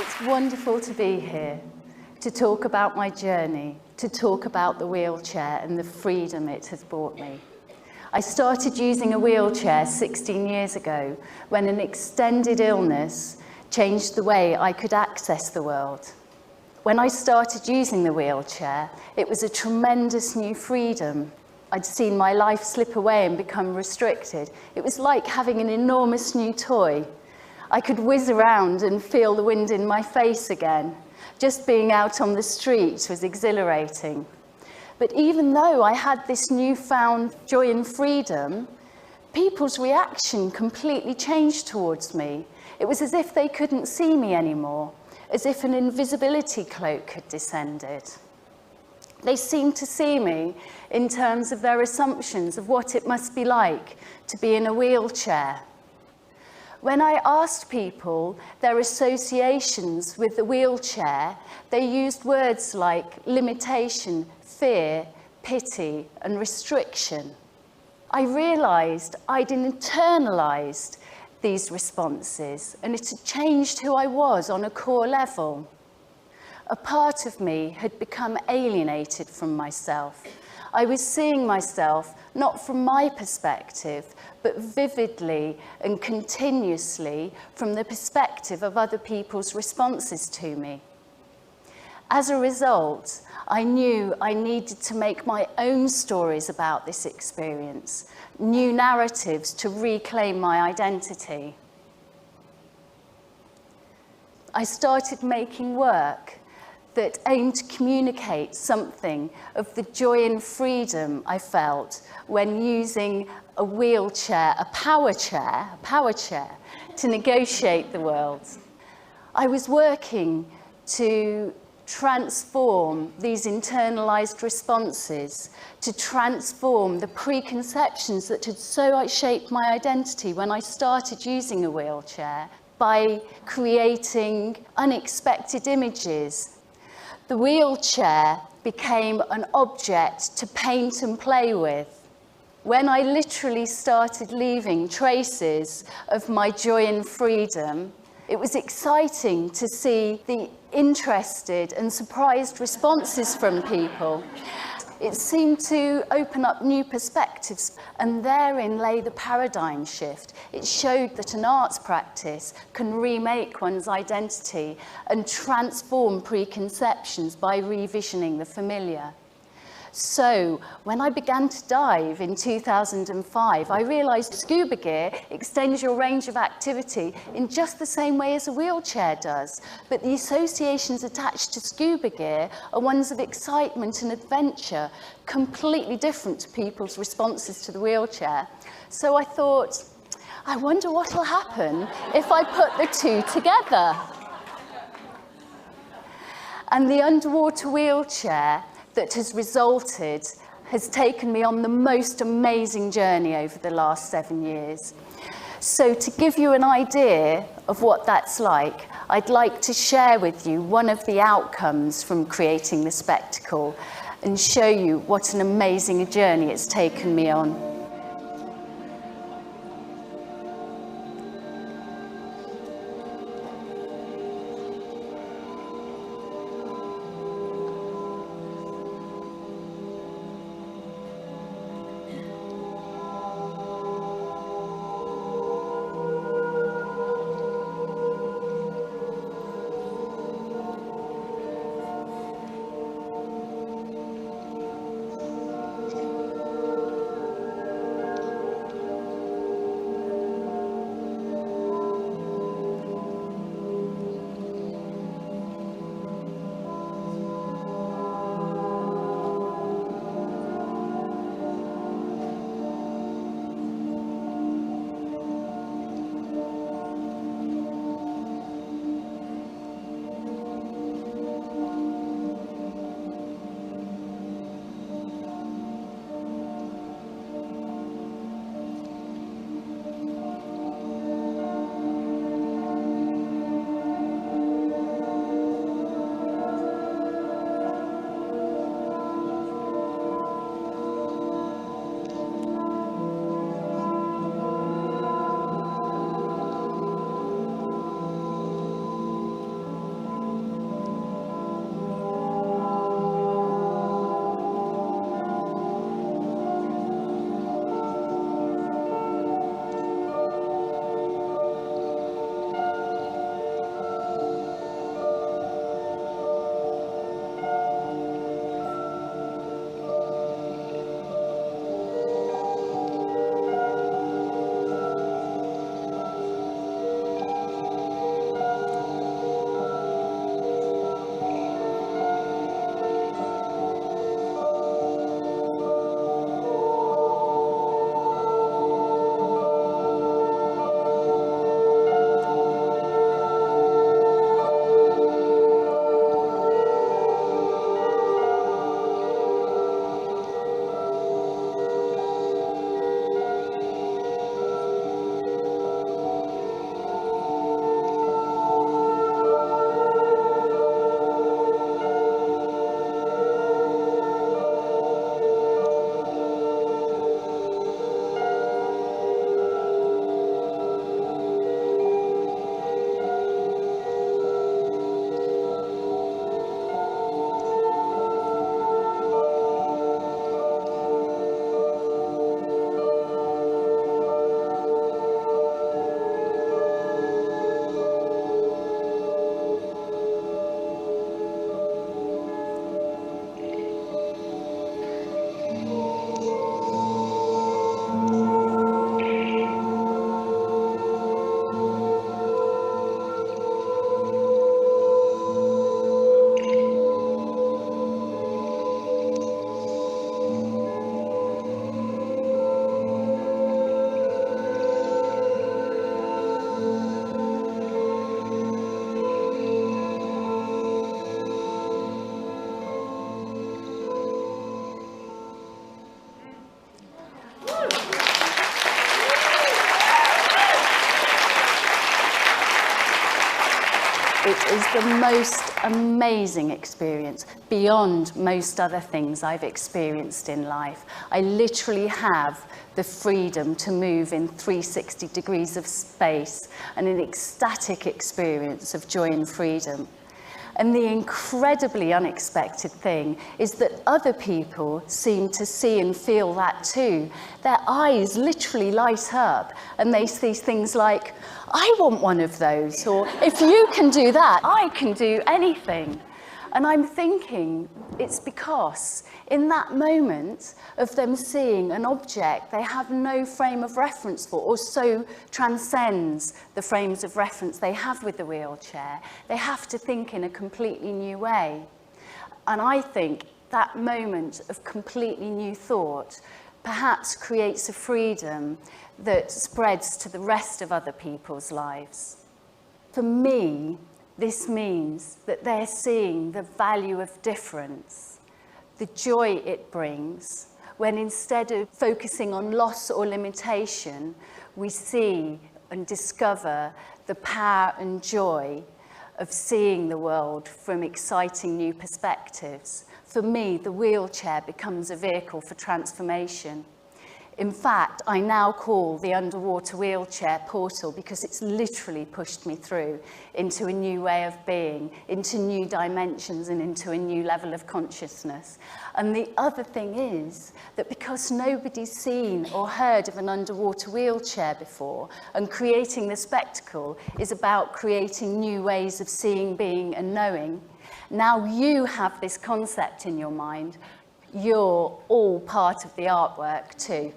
It's wonderful to be here, to talk about my journey, to talk about the wheelchair and the freedom it has brought me. I started using a wheelchair 16 years ago when an extended illness changed the way I could access the world. When I started using the wheelchair, it was a tremendous new freedom. I'd seen my life slip away and become restricted. It was like having an enormous new toy. I could whiz around and feel the wind in my face again. Just being out on the street was exhilarating. But even though I had this newfound joy and freedom, people's reaction completely changed towards me. It was as if they couldn't see me anymore, as if an invisibility cloak had descended. They seemed to see me in terms of their assumptions of what it must be like to be in a wheelchair. When I asked people their associations with the wheelchair, they used words like limitation, fear, pity, and restriction. I realised I'd internalised these responses, and it had changed who I was on a core level. A part of me had become alienated from myself. I was seeing myself not from my perspective, but vividly and continuously from the perspective of other people's responses to me. As a result, I knew I needed to make my own stories about this experience, new narratives to reclaim my identity. I started making work that aimed to communicate something of the joy and freedom I felt when using a wheelchair, a power chair, to negotiate the world. I was working to transform these internalized responses, to transform the preconceptions that had so shaped my identity when I started using a wheelchair by creating unexpected images. The wheelchair became an object to paint and play with. When I literally started leaving traces of my joy and freedom, it was exciting to see the interested and surprised responses from people. It seemed to open up new perspectives, and therein lay the paradigm shift. It showed that an arts practice can remake one's identity and transform preconceptions by revisioning the familiar. So, when I began to dive in 2005, I realised scuba gear extends your range of activity in just the same way as a wheelchair does. But the associations attached to scuba gear are ones of excitement and adventure, completely different to people's responses to the wheelchair. So I thought, I wonder what will happen if I put the two together. And the underwater wheelchair that has resulted has taken me on the most amazing journey over the last 7 years. So to give you an idea of what that's like, I'd like to share with you one of the outcomes from creating the spectacle and show you what an amazing journey it's taken me on. It is the most amazing experience, beyond most other things I've experienced in life. I literally have the freedom to move in 360 degrees of space, and an ecstatic experience of joy and freedom. And the incredibly unexpected thing is that other people seem to see and feel that too. Their eyes literally light up and they see things like, I want one of those, or if you can do that, I can do anything. And I'm thinking it's because in that moment of them seeing an object they have no frame of reference for, or so transcends the frames of reference they have with the wheelchair, they have to think in a completely new way. And I think that moment of completely new thought perhaps creates a freedom that spreads to the rest of other people's lives. For me, this means that they're seeing the value of difference, the joy it brings, when instead of focusing on loss or limitation, we see and discover the power and joy of seeing the world from exciting new perspectives. For me, the wheelchair becomes a vehicle for transformation. In fact, I now call the underwater wheelchair portal because it's literally pushed me through into a new way of being, into new dimensions and into a new level of consciousness. And the other thing is that because nobody's seen or heard of an underwater wheelchair before, and creating the spectacle is about creating new ways of seeing, being and knowing, now you have this concept in your mind. You're all part of the artwork too.